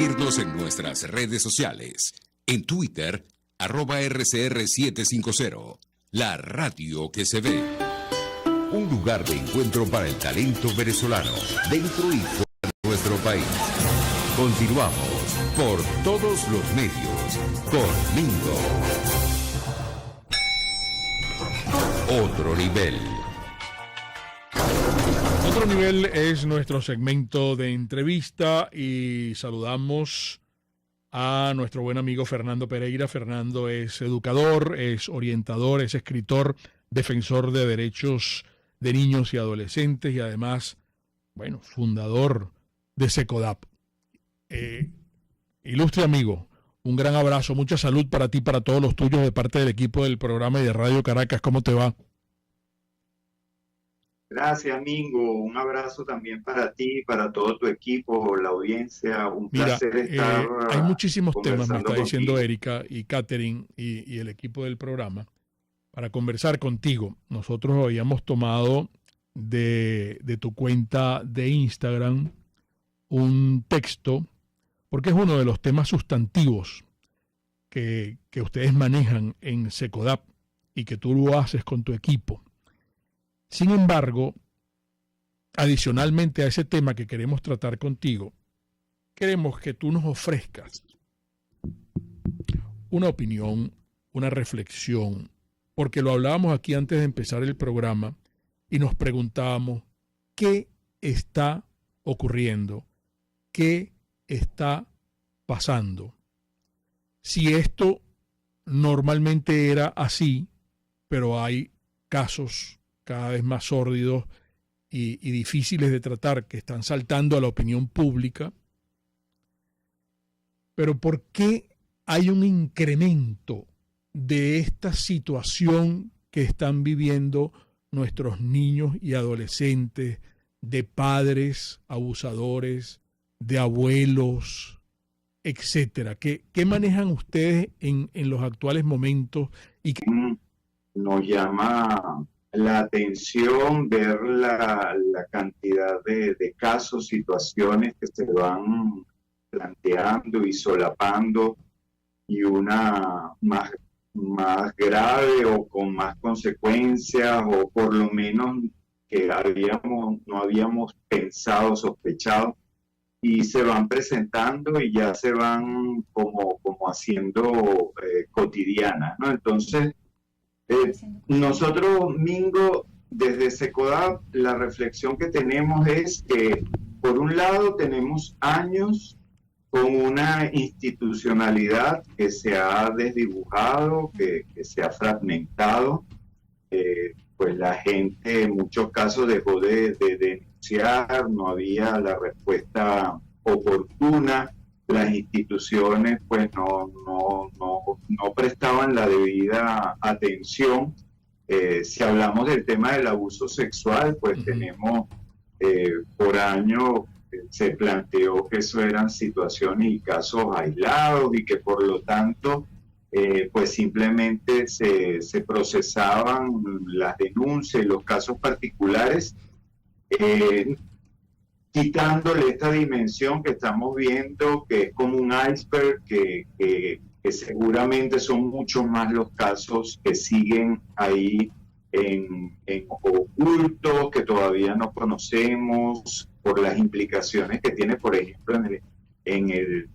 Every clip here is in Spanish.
Seguirnos en nuestras redes sociales. En Twitter, @RCR750. La radio que se ve. Un lugar de encuentro para el talento venezolano, dentro y fuera de nuestro país. Continuamos por todos los medios con Mingo. Otro nivel. Otro nivel es nuestro segmento de entrevista y saludamos a nuestro buen amigo Fernando Pereira. Fernando es educador, es orientador, es escritor, defensor de derechos de niños y adolescentes y además, bueno, fundador de SECODAP. Ilustre amigo, un gran abrazo, mucha salud para ti, para todos los tuyos de parte del equipo del programa y de Radio Caracas. ¿Cómo te va? Gracias, Mingo. Un abrazo también para ti, para todo tu equipo, la audiencia. Un placer estar. Hay muchísimos temas, me está diciendo contigo. Erika y Catherine y el equipo del programa, para conversar contigo. Nosotros habíamos tomado de tu cuenta de Instagram un texto, porque es uno de los temas sustantivos que ustedes manejan en SECODAP y que tú lo haces con tu equipo. Sin embargo, adicionalmente a ese tema que queremos tratar contigo, queremos que tú nos ofrezcas una opinión, una reflexión, porque lo hablábamos aquí antes de empezar el programa y nos preguntábamos qué está ocurriendo, qué está pasando. Si esto normalmente era así, pero hay casos cada vez más sórdidos y difíciles de tratar que están saltando a la opinión pública, pero ¿por qué hay un incremento de esta situación que están viviendo nuestros niños y adolescentes, de padres abusadores, de abuelos, etcétera? ¿Qué manejan ustedes en los actuales momentos? Y Nos llama la atención ver la cantidad de casos, situaciones que se van planteando y solapando, y una más grave o con más consecuencias, o por lo menos que no habíamos pensado, sospechado, y se van presentando y ya se van como haciendo cotidianas, ¿no? Entonces, nosotros, Mingo, desde SECODAP, la reflexión que tenemos es que, por un lado, tenemos años con una institucionalidad que se ha desdibujado, que se ha fragmentado. Pues la gente en muchos casos dejó de denunciar, no había la respuesta oportuna, las instituciones pues no prestaban la debida atención. Si hablamos del tema del abuso sexual, pues tenemos por año se planteó que eso eran situaciones y casos aislados y que por lo tanto pues simplemente se procesaban las denuncias y los casos particulares, quitándole esta dimensión que estamos viendo, que es como un iceberg, que seguramente son muchos más los casos que siguen ahí en ocultos, que todavía no conocemos, por las implicaciones que tiene, por ejemplo, en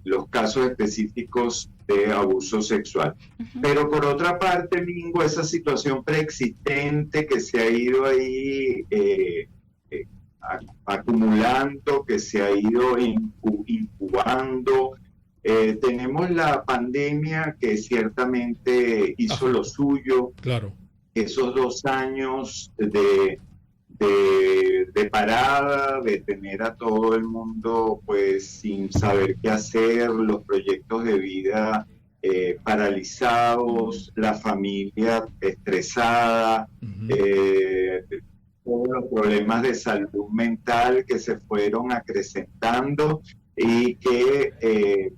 los casos específicos de abuso sexual. Pero por otra parte, Mingo, esa situación preexistente que se ha ido ahí acumulando, que se ha ido incubando. Tenemos la pandemia que ciertamente hizo lo suyo. Claro. Esos 2 años de parada, de tener a todo el mundo pues sin saber qué hacer, los proyectos de vida paralizados, la familia estresada, todos los problemas de salud mental que se fueron acrecentando, y que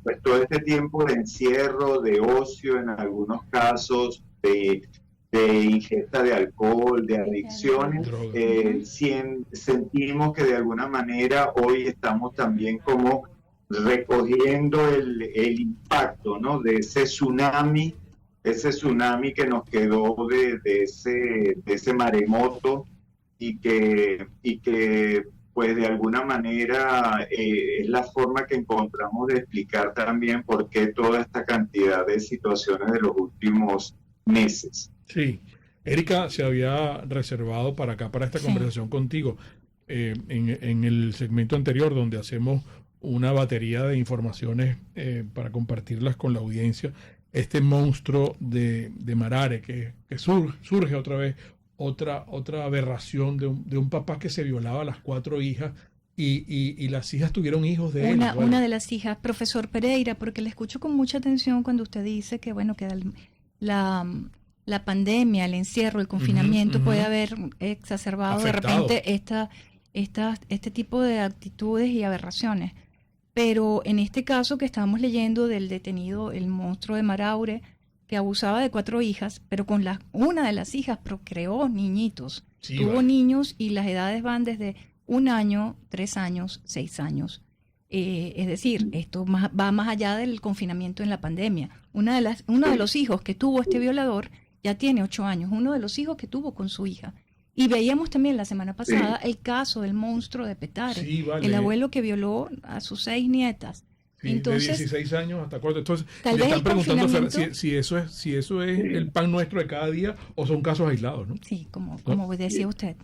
pues todo este tiempo de encierro, de ocio en algunos casos, de ingesta de alcohol, de adicciones, sentimos que de alguna manera hoy estamos también como recogiendo el impacto, ¿no? De ese tsunami que nos quedó de ese maremoto y que pues de alguna manera es la forma que encontramos de explicar también por qué toda esta cantidad de situaciones de los últimos meses. Sí, Erika se había reservado para acá, para esta conversación contigo, en el segmento anterior donde hacemos una batería de informaciones para compartirlas con la audiencia. Este monstruo de Marare que surge otra vez, otra aberración de un papá que se violaba a las 4 hijas y las hijas tuvieron hijos de él. Una de las hijas, profesor Pereira, porque le escucho con mucha atención cuando usted dice que, bueno, que la pandemia, el encierro, el confinamiento puede haber exacerbado afectado de repente este tipo de actitudes y aberraciones. Pero en este caso que estábamos leyendo del detenido, el monstruo de Maraure, que abusaba de 4 hijas, pero con una de las hijas procreó niñitos. Sí, tuvo niños y las edades van desde 1 año, 3 años, 6 años. Es decir, esto va más allá del confinamiento en la pandemia. Uno de los hijos que tuvo este violador ya tiene 8 años, uno de los hijos que tuvo con su hija. Y veíamos también la semana pasada el caso del monstruo de Petare, el abuelo que violó a sus 6 nietas. Sí, entonces, de 16 años hasta 4. Entonces, tal le vez están preguntando confinamiento... si eso es el pan nuestro de cada día o son casos aislados, ¿no? Sí, como decía usted.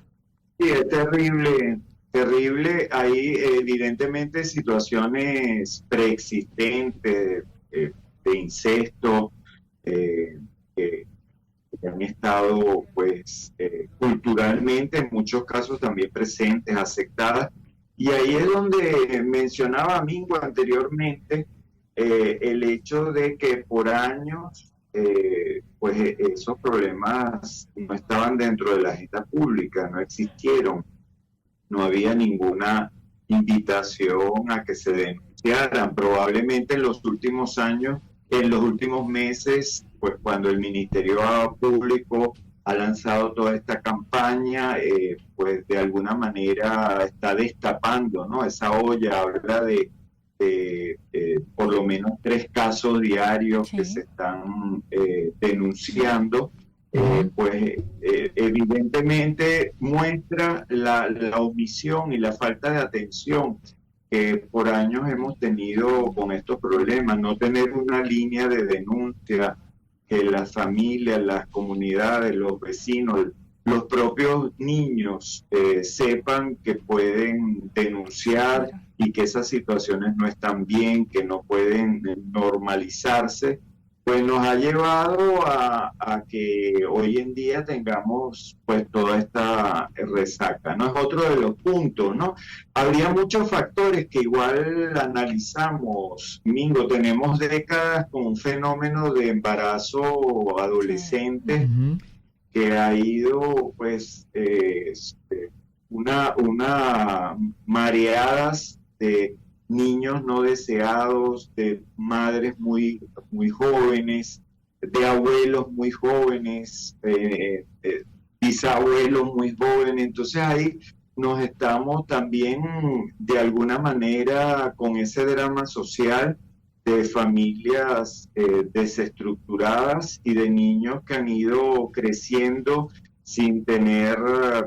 Sí, es terrible. Terrible, hay evidentemente situaciones preexistentes de incesto que han estado pues culturalmente en muchos casos también presentes, aceptadas, y ahí es donde mencionaba Mingo anteriormente el hecho de que por años pues esos problemas no estaban dentro de la agenda pública, no existieron. No había ninguna invitación a que se denunciaran. Probablemente en los últimos años, en los últimos meses, pues cuando el Ministerio Público ha lanzado toda esta campaña, pues de alguna manera está destapando, ¿no? Esa olla, habla de por lo menos 3 casos diarios que se están denunciando. Pues evidentemente muestra la omisión y la falta de atención que por años hemos tenido con estos problemas, no tener una línea de denuncia, que las familias, las comunidades, los vecinos, los propios niños sepan que pueden denunciar y que esas situaciones no están bien, que no pueden normalizarse, pues nos ha llevado a que hoy en día tengamos pues toda esta resaca, ¿no? Es otro de los puntos, ¿no? Habría muchos factores que igual analizamos, Mingo, tenemos décadas con un fenómeno de embarazo adolescente que ha ido pues una mareadas de niños no deseados, de madres muy jóvenes, de abuelos muy jóvenes, bisabuelos muy jóvenes. Entonces ahí nos estamos también de alguna manera con ese drama social de familias desestructuradas y de niños que han ido creciendo sin tener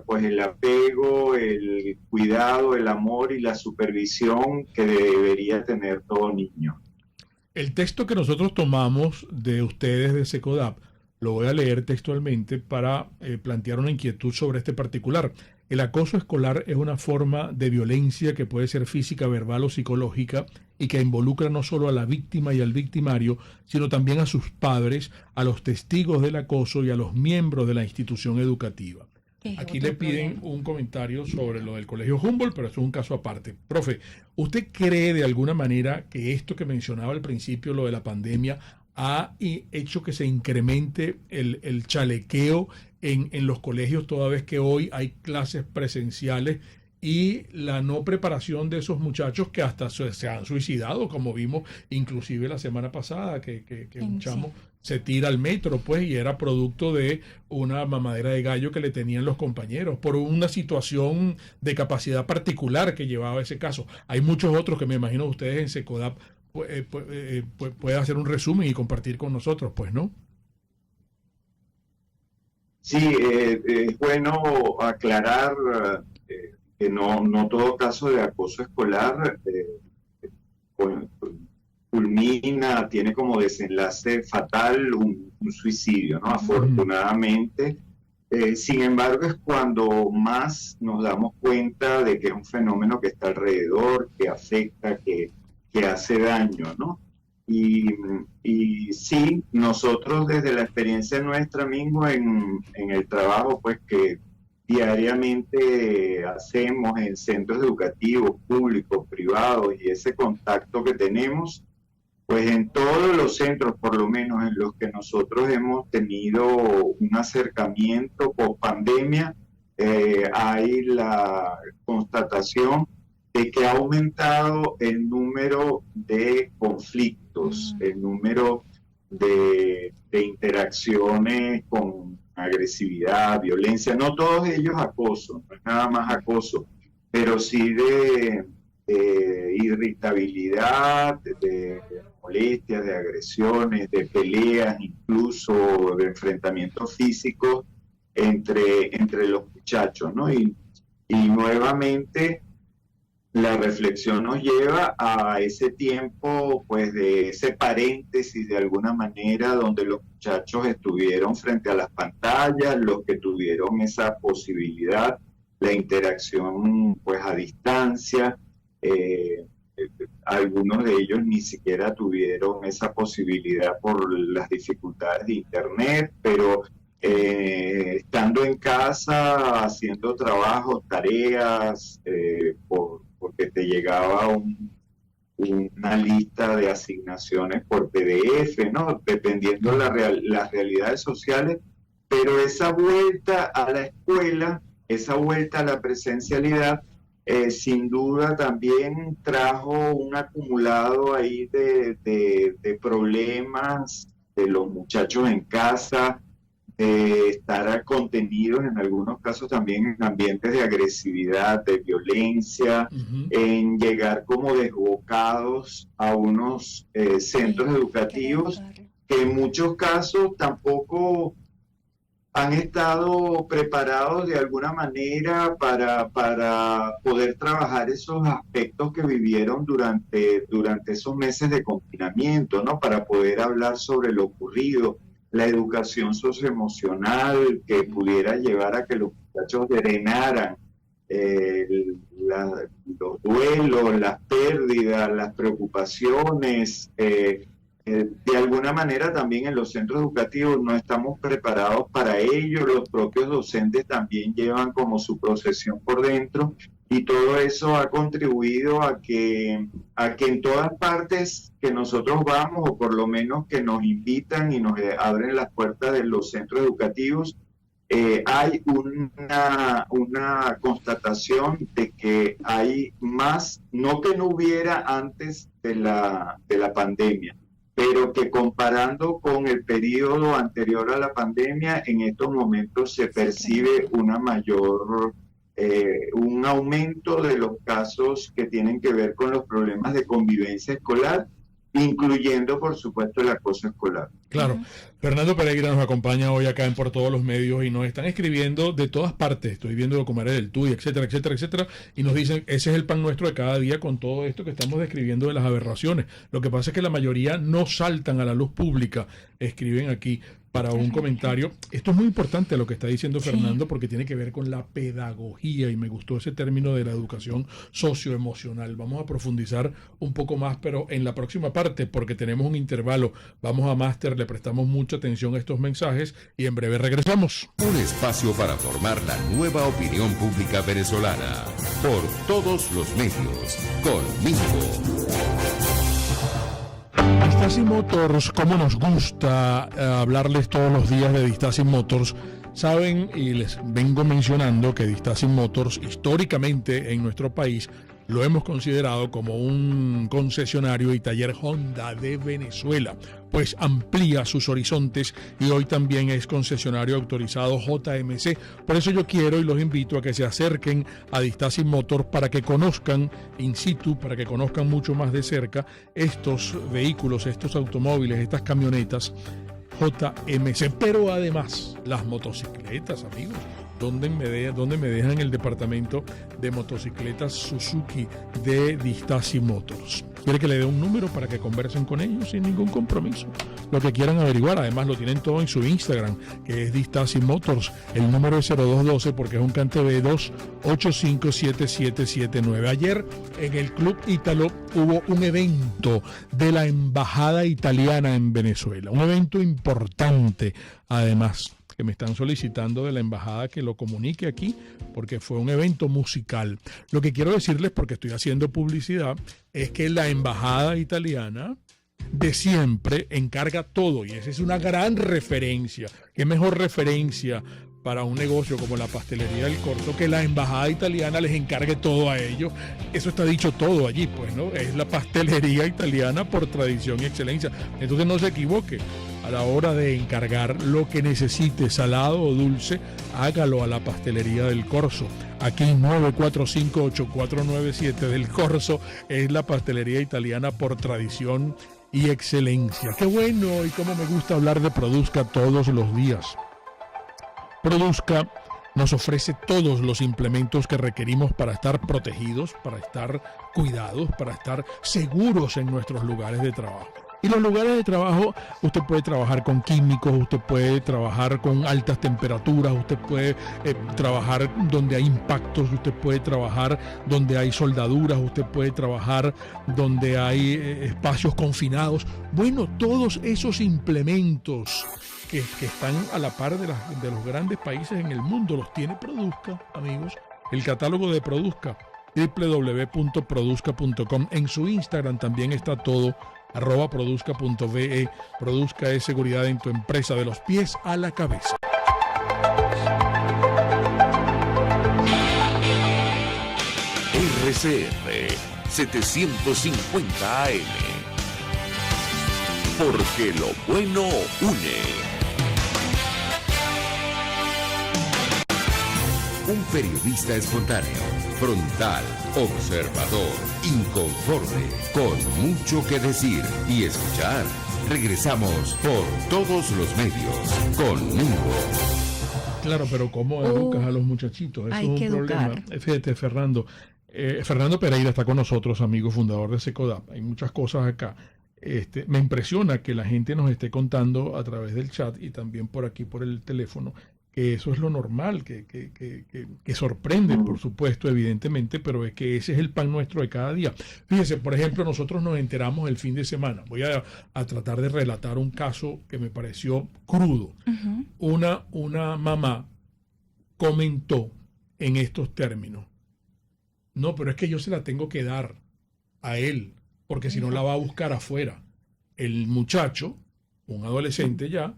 pues el apego, el cuidado, el amor y la supervisión que debería tener todo niño. El texto que nosotros tomamos de ustedes de SECODAP, lo voy a leer textualmente para plantear una inquietud sobre este particular. El acoso escolar es una forma de violencia que puede ser física, verbal o psicológica y que involucra no solo a la víctima y al victimario, sino también a sus padres, a los testigos del acoso y a los miembros de la institución educativa. Aquí le piden un comentario sobre lo del Colegio Humboldt, pero eso es un caso aparte. Profe, ¿usted cree de alguna manera que esto que mencionaba al principio, lo de la pandemia, ha hecho que se incremente el chalequeo en los colegios, toda vez que hoy hay clases presenciales y la no preparación de esos muchachos que hasta se han suicidado, como vimos inclusive la semana pasada, que un chamo se tira al metro, pues, y era producto de una mamadera de gallo que le tenían los compañeros, por una situación de capacidad particular que llevaba ese caso. Hay muchos otros que me imagino ustedes en Secodap puede hacer un resumen y compartir con nosotros, pues, ¿no? Sí, es bueno aclarar que no todo caso de acoso escolar culmina, tiene como desenlace fatal un suicidio, ¿no? Afortunadamente. Sin embargo, es cuando más nos damos cuenta de que es un fenómeno que está alrededor, que afecta, que hace daño, ¿no? Y sí, nosotros desde la experiencia nuestra mismo en el trabajo, pues que diariamente hacemos en centros educativos, públicos, privados, y ese contacto que tenemos, pues en todos los centros, por lo menos en los que nosotros hemos tenido un acercamiento post pandemia, hay la constatación de que ha aumentado el número de conflictos, el número de interacciones con agresividad, violencia, no todos ellos acoso, no es nada más acoso, pero sí de irritabilidad, de molestias, de agresiones, de peleas, incluso de enfrentamientos físicos entre los muchachos, ¿no? Y nuevamente la reflexión nos lleva a ese tiempo, pues, de ese paréntesis de alguna manera, donde los muchachos estuvieron frente a las pantallas, los que tuvieron esa posibilidad, la interacción, pues, a distancia. Algunos de ellos ni siquiera tuvieron esa posibilidad por las dificultades de internet, pero estando en casa, haciendo trabajos, tareas, porque te llegaba una lista de asignaciones por PDF, ¿no? Dependiendo las realidades sociales, pero esa vuelta a la escuela, esa vuelta a la presencialidad, sin duda también trajo un acumulado ahí de problemas de los muchachos en casa, de estar contenidos en algunos casos también en ambientes de agresividad, de violencia, en llegar como desbocados a unos centros educativos que en muchos casos tampoco han estado preparados de alguna manera para poder trabajar esos aspectos que vivieron durante esos meses de confinamiento, ¿no? Para poder hablar sobre lo ocurrido, la educación socioemocional que pudiera llevar a que los muchachos drenaran los duelos, las pérdidas, las preocupaciones. De alguna manera también en los centros educativos no estamos preparados para ello, los propios docentes también llevan como su procesión por dentro, y todo eso ha contribuido a que en todas partes que nosotros vamos, o por lo menos que nos invitan y nos abren las puertas de los centros educativos, hay una constatación de que hay más, no que no hubiera antes de la pandemia, pero que comparando con el periodo anterior a la pandemia, en estos momentos se percibe una mayor, un aumento de los casos que tienen que ver con los problemas de convivencia escolar, incluyendo, por supuesto, el acoso escolar. Claro. Fernando Pereira nos acompaña hoy acá en Por Todos los Medios y nos están escribiendo de todas partes. Estoy viendo Documaré del TUI, etcétera, etcétera, etcétera, y nos dicen, ese es el pan nuestro de cada día con todo esto que estamos describiendo de las aberraciones. Lo que pasa es que la mayoría no saltan a la luz pública, escriben aquí para un comentario. Esto es muy importante lo que está diciendo Fernando, porque tiene que ver con la pedagogía, y me gustó ese término de la educación socioemocional. Vamos a profundizar un poco más, pero en la próxima parte, porque tenemos un intervalo. Vamos a máster, le prestamos mucha atención a estos mensajes y en breve regresamos. Un espacio para formar la nueva opinión pública venezolana. Por Todos los Medios. Conmigo. Distasi Motors, cómo nos gusta hablarles todos los días de Distasi Motors. Saben, y les vengo mencionando que Distasin Motors históricamente en nuestro país lo hemos considerado como un concesionario y taller Honda de Venezuela, pues amplía sus horizontes y hoy también es concesionario autorizado JMC. Por eso yo quiero y los invito a que se acerquen a Distasin Motors para que conozcan in situ, para que conozcan mucho más de cerca estos vehículos, estos automóviles, estas camionetas JMC, pero además las motocicletas, amigos. ¿Dónde me dejan el departamento de motocicletas Suzuki de Distasin Motors? ¿Quiere que le dé un número para que conversen con ellos sin ningún compromiso? Lo que quieran averiguar, además lo tienen todo en su Instagram, que es Distasin Motors. El número es 0212 porque es un CanTV 2857779. Ayer en el Club Ítalo hubo un evento de la Embajada Italiana en Venezuela, un evento importante además, que me están solicitando de la embajada que lo comunique aquí, porque fue un evento musical. Lo que quiero decirles, porque estoy haciendo publicidad, es que la embajada italiana de siempre encarga todo, y esa es una gran referencia. ¿Qué mejor referencia para un negocio como la pastelería del Corso que la embajada italiana les encargue todo a ellos? Eso está dicho todo allí, pues, ¿no? Es la pastelería italiana por tradición y excelencia. Entonces no se equivoque. A la hora de encargar lo que necesite, salado o dulce, hágalo a la pastelería del Corso. Aquí 945-8497 del Corso es la pastelería italiana por tradición y excelencia. Qué bueno, y cómo me gusta hablar de Produzca todos los días. Produzca nos ofrece todos los implementos que requerimos para estar protegidos, para estar cuidados, para estar seguros en nuestros lugares de trabajo. Y los lugares de trabajo, usted puede trabajar con químicos, usted puede trabajar con altas temperaturas, usted puede trabajar donde hay impactos, usted puede trabajar donde hay soldaduras, usted puede trabajar donde hay espacios confinados. Bueno, todos esos implementos que están a la par de los grandes países en el mundo los tiene Produzca, amigos. El catálogo de Produzca, www.produzca.com. En su Instagram también está todo, @produzca.ve. Produzca es seguridad en tu empresa, de los pies a la cabeza. RCR 750 AM. Porque lo bueno une. Un periodista espontáneo, frontal, observador, inconforme, con mucho que decir y escuchar. Regresamos por todos los medios conmigo. Claro, pero ¿cómo educas a los muchachitos? Eso hay es que un problema. Fíjate, Fernando. Fernando Pereira está con nosotros, amigo fundador de Secodap. Hay muchas cosas acá. Me impresiona que la gente nos esté contando a través del chat y también por aquí, por el teléfono, que eso es lo normal, que sorprende, por supuesto, evidentemente, pero es que ese es el pan nuestro de cada día. Fíjese, por ejemplo, nosotros nos enteramos el fin de semana. Voy a tratar de relatar un caso que me pareció crudo. Uh-huh. Una mamá comentó en estos términos: no, pero es que yo se la tengo que dar a él, porque si no la va a buscar afuera. El muchacho, un adolescente ya,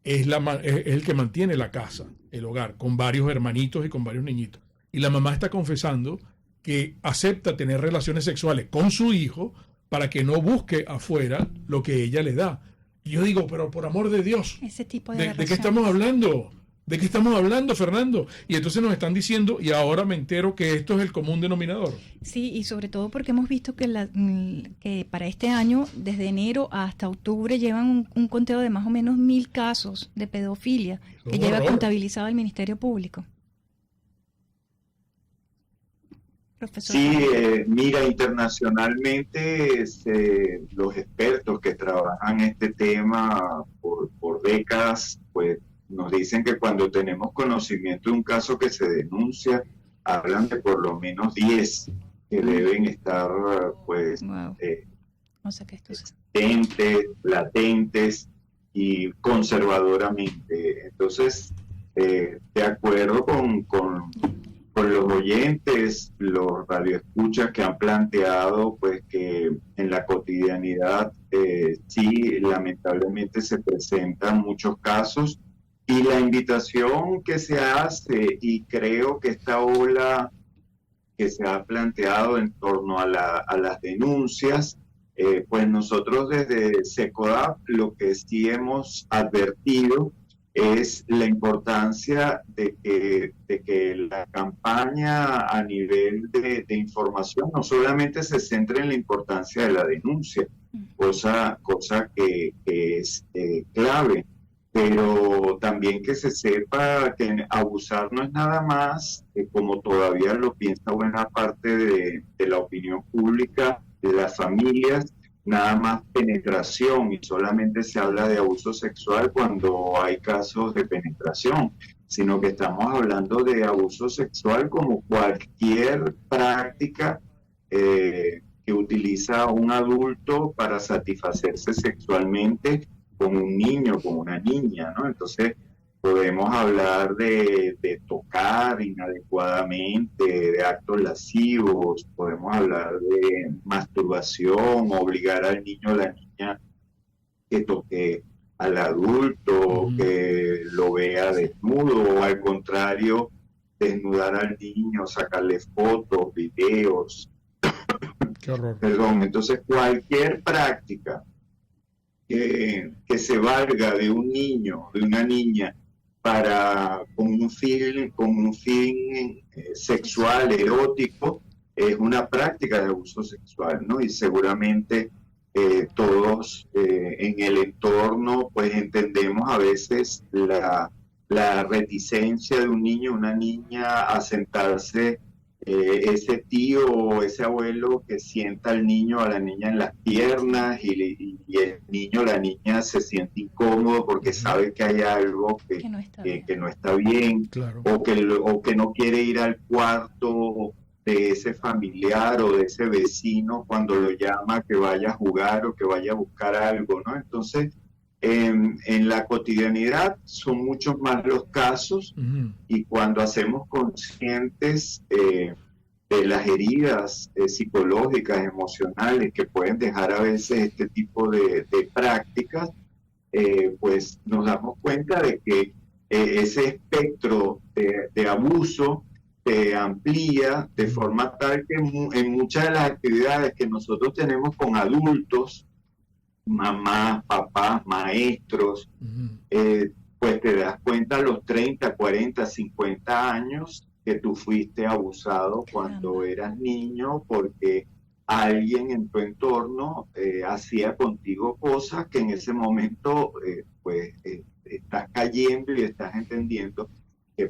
es el que mantiene la casa, el hogar, con varios hermanitos y con varios niñitos. Y la mamá está confesando que acepta tener relaciones sexuales con su hijo para que no busque afuera lo que ella le da. Y yo digo, pero por amor de Dios, ese tipo ¿de qué estamos hablando? ¿De qué estamos hablando, Fernando? Y entonces nos están diciendo, y ahora me entero que esto es el común denominador. Sí, y sobre todo porque hemos visto que para este año, desde enero hasta octubre, llevan un conteo de más o menos 1,000 casos de pedofilia que lleva contabilizado el Ministerio Público. Profesor. Sí, mira, internacionalmente los expertos que trabajan este tema por décadas, pues nos dicen que cuando tenemos conocimiento de un caso que se denuncia, hablan de por lo menos 10 que deben estar, pues, wow. O sea que esto es latentes y conservadoramente. Entonces, de acuerdo con los oyentes, los radioescuchas que han planteado, pues, que en la cotidianidad sí, lamentablemente se presentan muchos casos. Y la invitación que se hace, y creo que esta ola que se ha planteado en torno a las denuncias, pues nosotros desde SECODAP lo que sí hemos advertido es la importancia de que la campaña a nivel de información no solamente se centre en la importancia de la denuncia, cosa que es clave, pero también que se sepa que abusar no es nada más, como todavía lo piensa buena parte de la opinión pública, de las familias, nada más penetración, y solamente se habla de abuso sexual cuando hay casos de penetración, sino que estamos hablando de abuso sexual como cualquier práctica que utiliza un adulto para satisfacerse sexualmente con un niño, con una niña, ¿no? Entonces podemos hablar de tocar inadecuadamente, de actos lascivos, podemos hablar de masturbación, obligar al niño o la niña que toque al adulto, que lo vea desnudo, o al contrario, desnudar al niño, sacarle fotos, videos. Qué horror. Perdón, entonces cualquier práctica que se valga de un niño, de una niña, con un fin sexual, erótico, es una práctica de abuso sexual, ¿no? Y seguramente todos en el entorno, pues entendemos a veces la reticencia de un niño, una niña, a sentarse, ese tío o ese abuelo que sienta al niño o a la niña en las piernas, y el niño o la niña se siente incómodo porque sabe que hay algo que no está bien, claro. o que no quiere ir al cuarto de ese familiar o de ese vecino cuando lo llama que vaya a jugar o que vaya a buscar algo, ¿no? Entonces, en la cotidianidad son muchos más los casos, y cuando hacemos conscientes de las heridas psicológicas, emocionales que pueden dejar a veces este tipo de prácticas, pues nos damos cuenta de que ese espectro de abuso se amplía de forma tal que en muchas de las actividades que nosotros tenemos con adultos, mamás, papás, maestros, pues te das cuenta a los 30, 40, 50 años que tú fuiste abusado cuando eras niño, porque alguien en tu entorno hacía contigo cosas que en ese momento pues estás cayendo y estás entendiendo que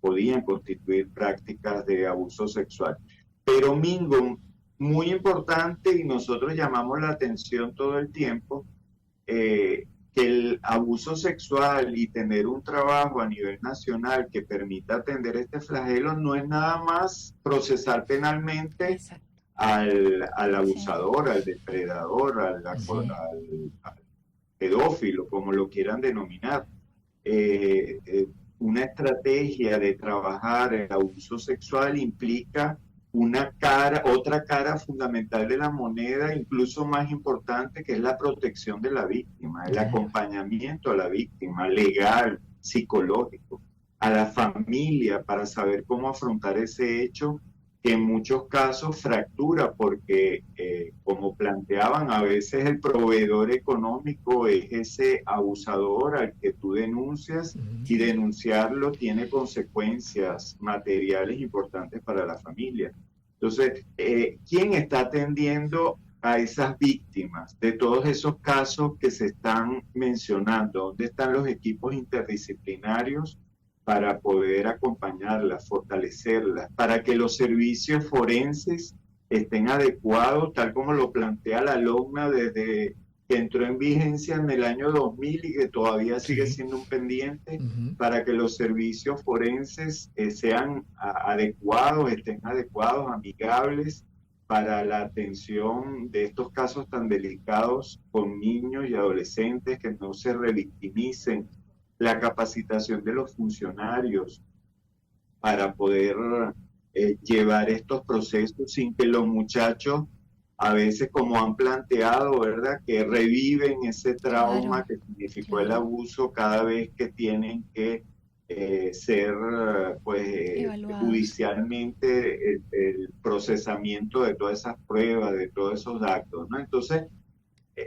podían constituir prácticas de abuso sexual. Pero Mingo, muy importante, y nosotros llamamos la atención todo el tiempo, que el abuso sexual y tener un trabajo a nivel nacional que permita atender este flagelo no es nada más procesar penalmente al abusador, al depredador, al pedófilo, como lo quieran denominar. Una estrategia de trabajar el abuso sexual implica otra cara fundamental de la moneda, incluso más importante, que es la protección de la víctima, el acompañamiento a la víctima, legal, psicológico, a la familia para saber cómo afrontar ese hecho, que en muchos casos fractura, porque como planteaban, a veces el proveedor económico es ese abusador al que tú denuncias, y denunciarlo tiene consecuencias materiales importantes para la familia. Entonces, ¿quién está atendiendo a esas víctimas de todos esos casos que se están mencionando? ¿Dónde están los equipos interdisciplinarios para poder acompañarlas, fortalecerlas, para que los servicios forenses estén adecuados, tal como lo plantea la LOGNA desde que entró en vigencia en el año 2000 y que todavía sigue siendo un pendiente, para que los servicios forenses sean adecuados, estén adecuados, amigables, para la atención de estos casos tan delicados con niños y adolescentes, que no se revictimicen, la capacitación de los funcionarios para poder llevar estos procesos sin que los muchachos a veces, como han planteado, ¿verdad?, que reviven ese trauma que significó el abuso cada vez que tienen que ser, pues, judicialmente el procesamiento de todas esas pruebas, de todos esos actos, ¿no? Entonces,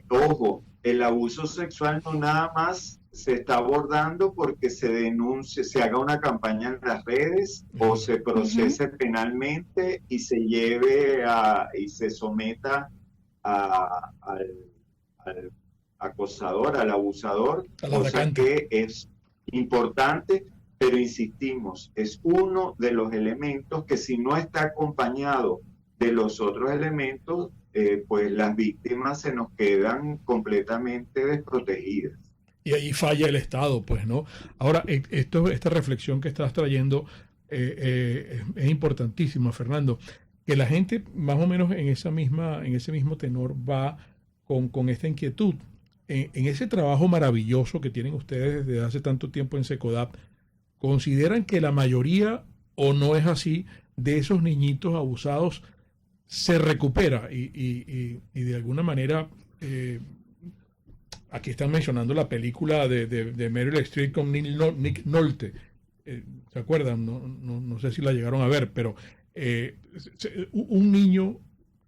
ojo, el abuso sexual no nada más se está abordando porque se denuncie, se haga una campaña en las redes o se procese penalmente y se lleve y se someta al acosador, al abusador, cosa que es importante, pero insistimos, es uno de los elementos que, si no está acompañado de los otros elementos, pues las víctimas se nos quedan completamente desprotegidas. Y ahí falla el Estado, pues, ¿no? Ahora, esta reflexión que estás trayendo es importantísima, Fernando, que la gente más o menos en ese mismo tenor va con esta inquietud. En ese trabajo maravilloso que tienen ustedes desde hace tanto tiempo en SECODAP, ¿consideran que la mayoría, o no es así, de esos niñitos abusados se recupera y de alguna manera, aquí están mencionando la película de Meryl Streep con Nick Nolte, ¿se acuerdan? No sé si la llegaron a ver, pero un niño,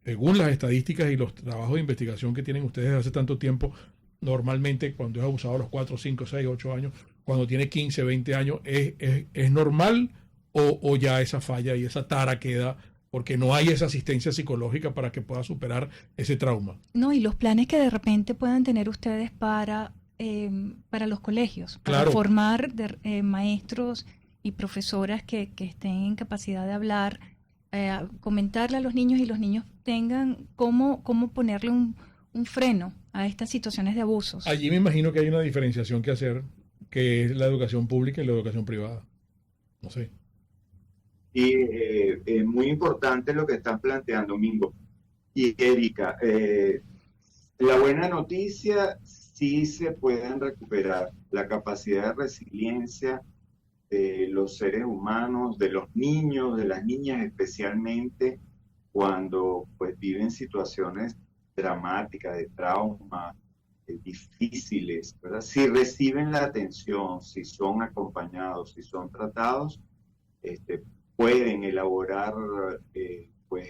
según las estadísticas y los trabajos de investigación que tienen ustedes hace tanto tiempo, normalmente cuando es abusado a los 4, 5, 6, 8 años, cuando tiene 15, 20 años, ¿es normal o ya esa falla y esa tara queda porque no hay esa asistencia psicológica para que pueda superar ese trauma? No, y los planes que de repente puedan tener ustedes para los colegios, para formar maestros y profesoras que estén en capacidad de hablar, comentarle a los niños y los niños tengan cómo ponerle un freno a estas situaciones de abusos. Allí me imagino que hay una diferenciación que hacer, que es la educación pública y la educación privada. No sé. Y es muy importante lo que están planteando, Mingo y Erika. La buena noticia, sí se pueden recuperar la capacidad de resiliencia de los seres humanos, de los niños, de las niñas especialmente, cuando pues viven situaciones dramáticas, de trauma, difíciles, ¿verdad? Si reciben la atención, si son acompañados, si son tratados, pueden elaborar pues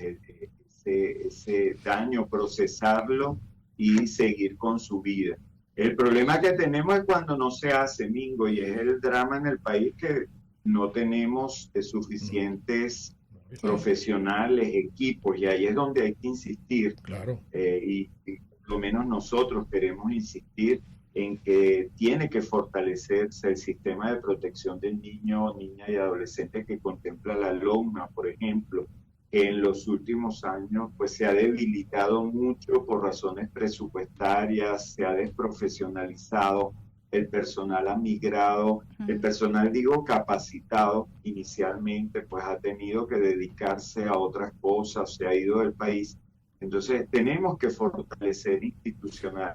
ese daño, procesarlo y seguir con su vida. El problema que tenemos es cuando no se hace, Mingo, y es el drama en el país, que no tenemos suficientes profesionales, equipos, y ahí es donde hay que insistir. Claro. Y por lo menos nosotros queremos insistir en que tiene que fortalecerse el sistema de protección del niño, niña y adolescente que contempla la LOMNA, por ejemplo, que en los últimos años pues se ha debilitado mucho por razones presupuestarias, se ha desprofesionalizado, el personal ha migrado, el personal, digo, capacitado inicialmente, pues ha tenido que dedicarse a otras cosas, se ha ido del país. Entonces tenemos que fortalecer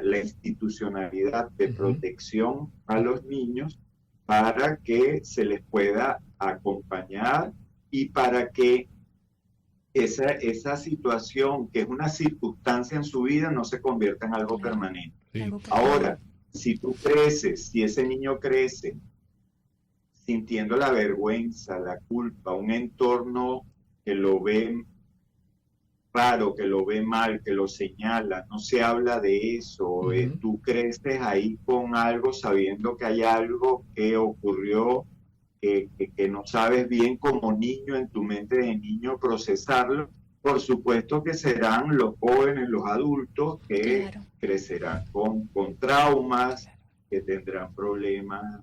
la institucionalidad de protección a los niños para que se les pueda acompañar y para que esa situación, que es una circunstancia en su vida, no se convierta en algo permanente. Sí. Ahora, si tú creces, si ese niño crece sintiendo la vergüenza, la culpa, un entorno que lo ve raro, que lo ve mal, que lo señala, no se habla de eso, tú creces ahí con algo, sabiendo que hay algo que ocurrió, que no sabes bien como niño, en tu mente de niño procesarlo. Por supuesto que serán los jóvenes, los adultos que crecerán con traumas, que tendrán problemas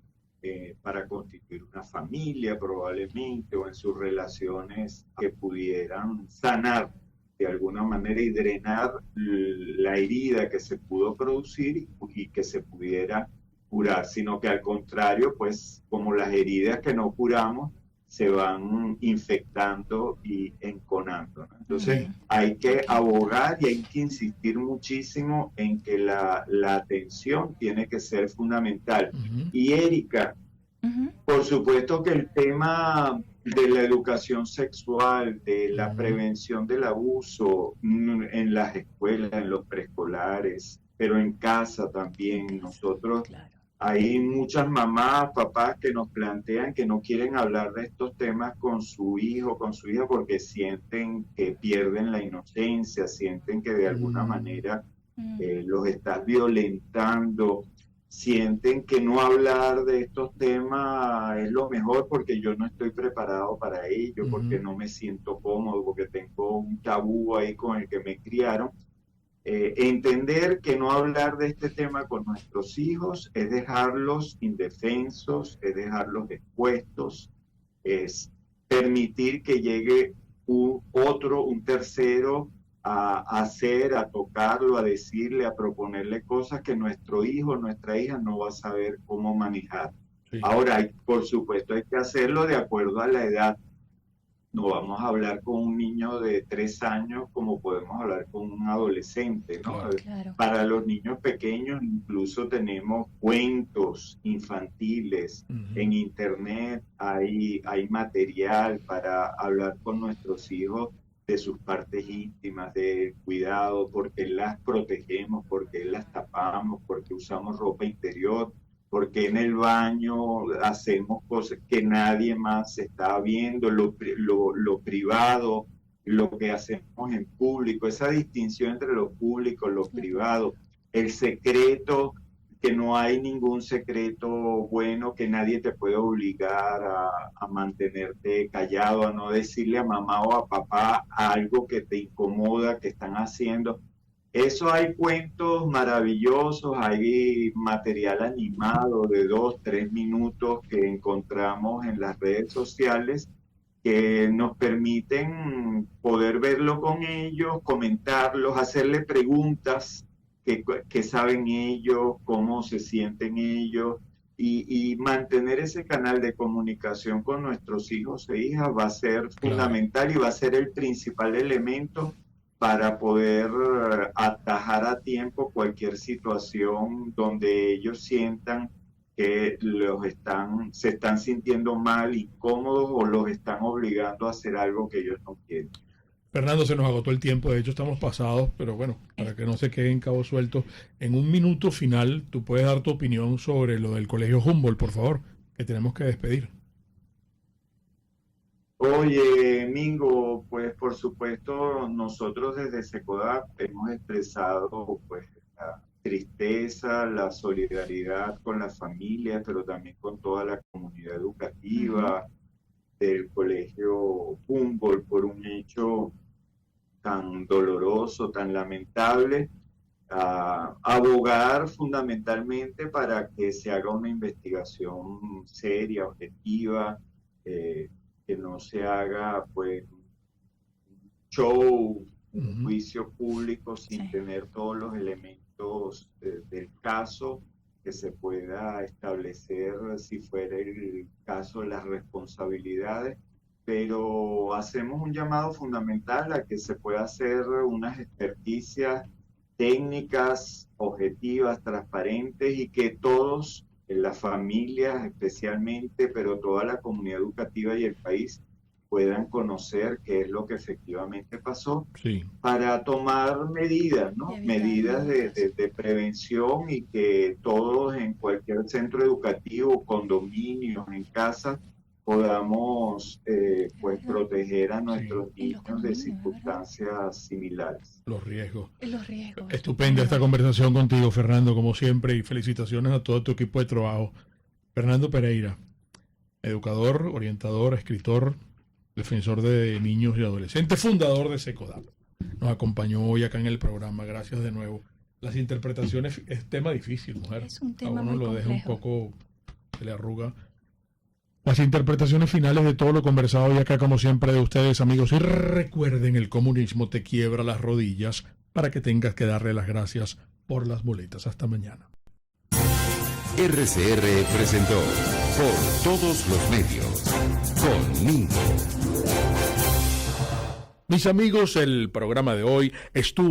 para constituir una familia probablemente, o en sus relaciones, que pudieran sanar de alguna manera y drenar la herida que se pudo producir y que se pudiera curar, sino que al contrario, pues como las heridas que no curamos se van infectando y enconando, ¿no? Entonces hay que abogar y hay que insistir muchísimo en que la atención tiene que ser fundamental. Y Erika, por supuesto que el tema de la educación sexual, de la prevención del abuso en las escuelas, en los preescolares, pero en casa también. Nosotros, hay muchas mamás, papás que nos plantean que no quieren hablar de estos temas con su hijo, con su hija, porque sienten que pierden la inocencia, sienten que de alguna manera los estás violentando. Sienten que no hablar de estos temas es lo mejor porque yo no estoy preparado para ello, porque no me siento cómodo, porque tengo un tabú ahí con el que me criaron. Entender que no hablar de este tema con nuestros hijos es dejarlos indefensos, es dejarlos expuestos, es permitir que llegue un tercero a hacer, a tocarlo, a decirle, a proponerle cosas que nuestro hijo, nuestra hija no va a saber cómo manejar. Sí. Ahora, por supuesto, hay que hacerlo de acuerdo a la edad. No vamos a hablar con un niño de 3 años como podemos hablar con un adolescente, ¿no? Claro. Para los niños pequeños incluso tenemos cuentos infantiles. En internet hay material para hablar con nuestros hijos de sus partes íntimas, de cuidado, porque las protegemos, porque las tapamos, porque usamos ropa interior, porque en el baño hacemos cosas que nadie más está viendo, lo privado, lo que hacemos en público, esa distinción entre lo público, lo privado, el secreto, que no hay ningún secreto bueno, que nadie te puede obligar a mantenerte callado, a no decirle a mamá o a papá algo que te incomoda, que están haciendo. Eso hay cuentos maravillosos, hay material animado de 2-3 minutos que encontramos en las redes sociales que nos permiten poder verlo con ellos, comentarlos, hacerle preguntas que saben ellos, cómo se sienten ellos, y mantener ese canal de comunicación con nuestros hijos e hijas va a ser fundamental y va a ser el principal elemento para poder atajar a tiempo cualquier situación donde ellos sientan que se están sintiendo mal, incómodos, o los están obligando a hacer algo que ellos no quieren. Fernando, se nos agotó el tiempo, de hecho estamos pasados, pero bueno, para que no se queden cabos sueltos, en un minuto final tú puedes dar tu opinión sobre lo del Colegio Humboldt, por favor, que tenemos que despedir. Oye, Mingo, pues por supuesto nosotros desde SECODAP hemos expresado pues la tristeza, la solidaridad con las familias, pero también con toda la comunidad educativa del Colegio Humboldt por un hecho tan doloroso, tan lamentable. Abogar fundamentalmente para que se haga una investigación seria, objetiva, que no se haga pues un show, un juicio público sin tener todos los elementos del caso, que se pueda establecer, si fuera el caso, las responsabilidades, pero hacemos un llamado fundamental a que se pueda hacer unas experticias técnicas, objetivas, transparentes, y que todos, las familias especialmente, pero toda la comunidad educativa y el país, puedan conocer qué es lo que efectivamente pasó, para tomar medidas, ¿no? Medidas de prevención, y que todos en cualquier centro educativo, condominios, en casa, podamos pues proteger a nuestros niños de circunstancias similares. Los riesgos. Estupenda esta conversación contigo, Fernando, como siempre, y felicitaciones a todo tu equipo de trabajo. Fernando Pereira, educador, orientador, escritor, defensor de niños y adolescentes, fundador de SECODAP. Nos acompañó hoy acá en el programa. Gracias de nuevo. Las interpretaciones es tema difícil, mujer. Es un tema a uno muy lo complejo. deja un poco, se le arruga. Las interpretaciones finales de todo lo conversado hoy acá, como siempre, de ustedes, amigos. Y recuerden, el comunismo te quiebra las rodillas para que tengas que darle las gracias por las boletas. Hasta mañana. RCR presentó Por Todos los Medios con Mingo. Mis amigos, el programa de hoy estuvo